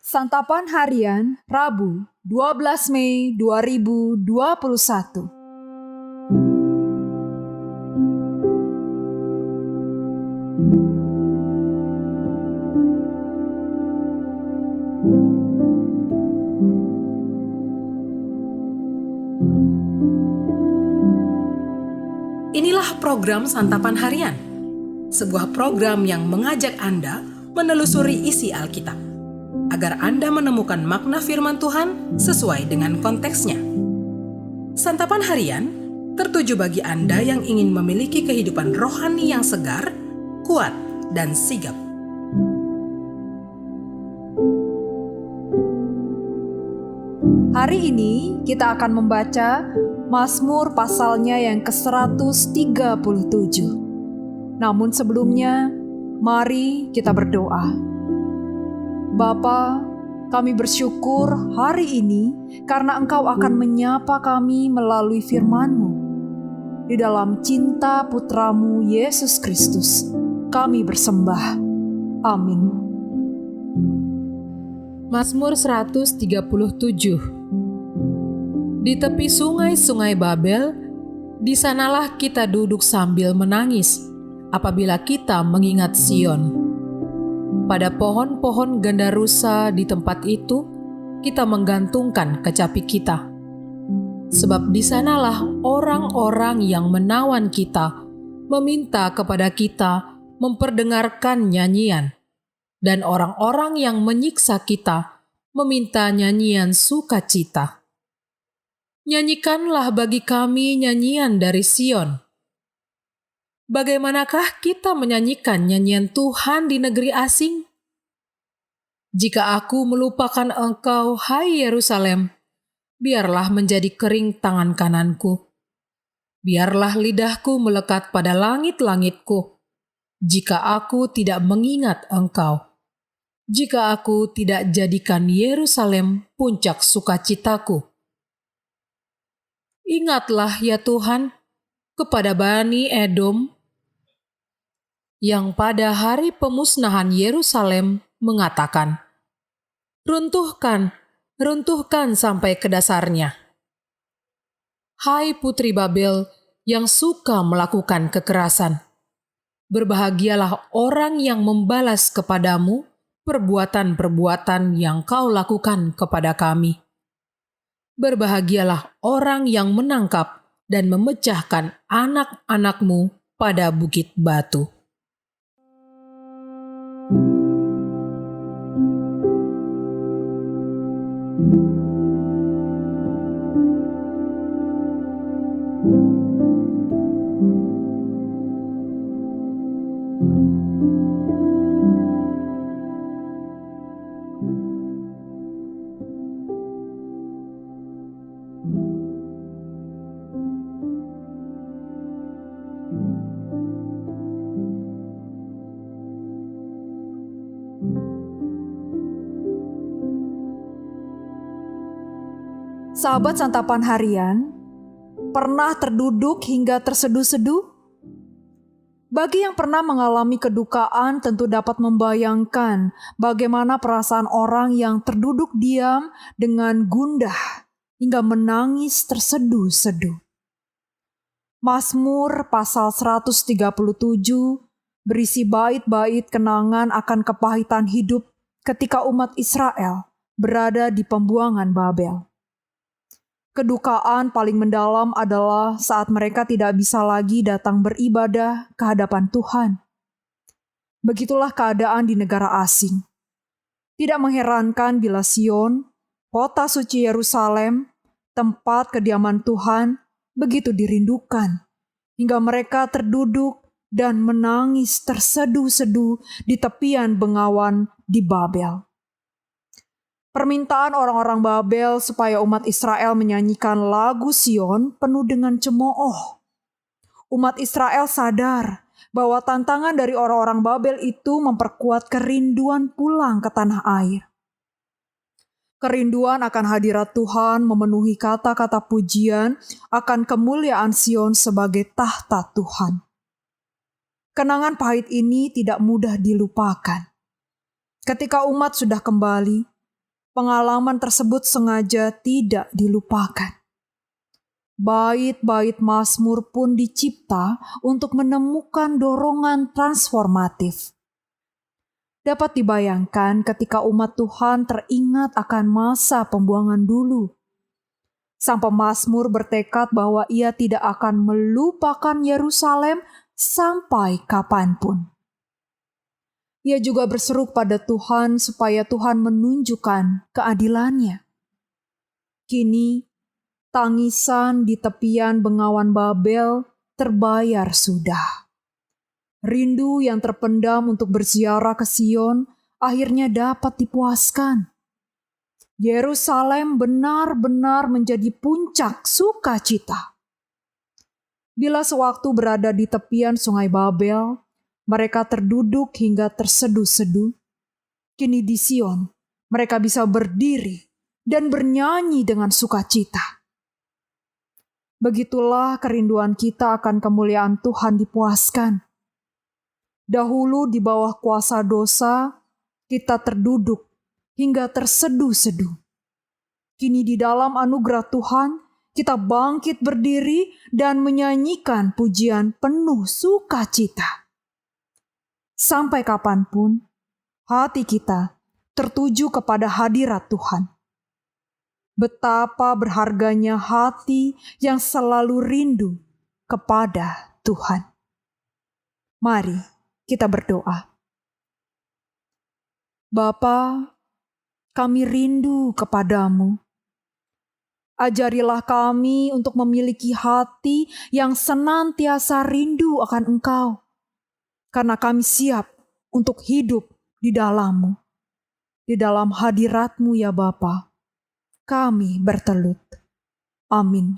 Santapan Harian Rabu 12 Mei 2021. Inilah program Santapan Harian, sebuah program yang mengajak Anda menelusuri isi Alkitab, agar Anda menemukan makna firman Tuhan sesuai dengan konteksnya. Santapan Harian tertuju bagi Anda yang ingin memiliki kehidupan rohani yang segar, kuat, dan sigap. Hari ini kita akan membaca Mazmur pasalnya yang ke-137. Namun sebelumnya, mari kita berdoa. Bapa, kami bersyukur hari ini karena Engkau akan menyapa kami melalui firman-Mu. Di dalam cinta Putramu Yesus Kristus, kami bersembah. Amin. Mazmur 137. Di tepi sungai-sungai Babel, di sanalah kita duduk sambil menangis apabila kita mengingat Sion. Pada pohon-pohon gandarusa di tempat itu, kita menggantungkan kecapi kita. Sebab di sanalah orang-orang yang menawan kita meminta kepada kita memperdengarkan nyanyian, dan orang-orang yang menyiksa kita meminta nyanyian sukacita. Nyanyikanlah bagi kami nyanyian dari Sion. Bagaimanakah kita menyanyikan nyanyian Tuhan di negeri asing? Jika aku melupakan Engkau, hai Yerusalem, biarlah menjadi kering tangan kananku. Biarlah lidahku melekat pada langit-langitku, jika aku tidak mengingat Engkau. Jika aku tidak jadikan Yerusalem puncak sukacitaku. Ingatlah ya Tuhan, kepada Bani Edom, yang pada hari pemusnahan Yerusalem mengatakan, runtuhkan, runtuhkan sampai ke dasarnya. Hai putri Babel yang suka melakukan kekerasan, berbahagialah orang yang membalas kepadamu perbuatan-perbuatan yang kau lakukan kepada kami. Berbahagialah orang yang menangkap dan memecahkan anak-anakmu pada bukit batu. Sahabat Santapan Harian, pernah terduduk hingga terseduh-seduh? Bagi yang pernah mengalami kedukaan tentu dapat membayangkan bagaimana perasaan orang yang terduduk diam dengan gundah hingga menangis terseduh-seduh. Mazmur pasal 137 berisi bait-bait kenangan akan kepahitan hidup ketika umat Israel berada di pembuangan Babel. Kedukaan paling mendalam adalah saat mereka tidak bisa lagi datang beribadah ke hadapan Tuhan. Begitulah keadaan di negara asing. Tidak mengherankan bila Sion, kota suci Yerusalem, tempat kediaman Tuhan, begitu dirindukan, hingga mereka terduduk dan menangis terseduh-seduh di tepian bengawan di Babel. Permintaan orang-orang Babel supaya umat Israel menyanyikan lagu Sion penuh dengan cemooh. Umat Israel sadar bahwa tantangan dari orang-orang Babel itu memperkuat kerinduan pulang ke tanah air. Kerinduan akan hadirat Tuhan memenuhi kata-kata pujian akan kemuliaan Sion sebagai tahta Tuhan. Kenangan pahit ini tidak mudah dilupakan. Ketika umat sudah kembali, pengalaman tersebut sengaja tidak dilupakan. Bait-bait Mazmur pun dicipta untuk menemukan dorongan transformatif. Dapat dibayangkan ketika umat Tuhan teringat akan masa pembuangan dulu. Sang pemazmur bertekad bahwa ia tidak akan melupakan Yerusalem sampai kapanpun. Ia juga berseru pada Tuhan supaya Tuhan menunjukkan keadilannya. Kini, tangisan di tepian bengawan Babel terbayar sudah. Rindu yang terpendam untuk berziarah ke Sion akhirnya dapat dipuaskan. Yerusalem benar-benar menjadi puncak sukacita. Bila sewaktu berada di tepian sungai Babel, mereka terduduk hingga terseduh-seduh. Kini di Sion, mereka bisa berdiri dan bernyanyi dengan sukacita. Begitulah kerinduan kita akan kemuliaan Tuhan dipuaskan. Dahulu di bawah kuasa dosa, kita terduduk hingga terseduh-seduh. Kini di dalam anugerah Tuhan, kita bangkit berdiri dan menyanyikan pujian penuh sukacita. Sampai kapanpun, hati kita tertuju kepada hadirat Tuhan. Betapa berharganya hati yang selalu rindu kepada Tuhan. Mari kita berdoa. Bapa, kami rindu kepadamu. Ajarilah kami untuk memiliki hati yang senantiasa rindu akan Engkau, karena kami siap untuk hidup di dalam-Mu. Di dalam hadirat-Mu ya Bapa, kami bertelut. Amin.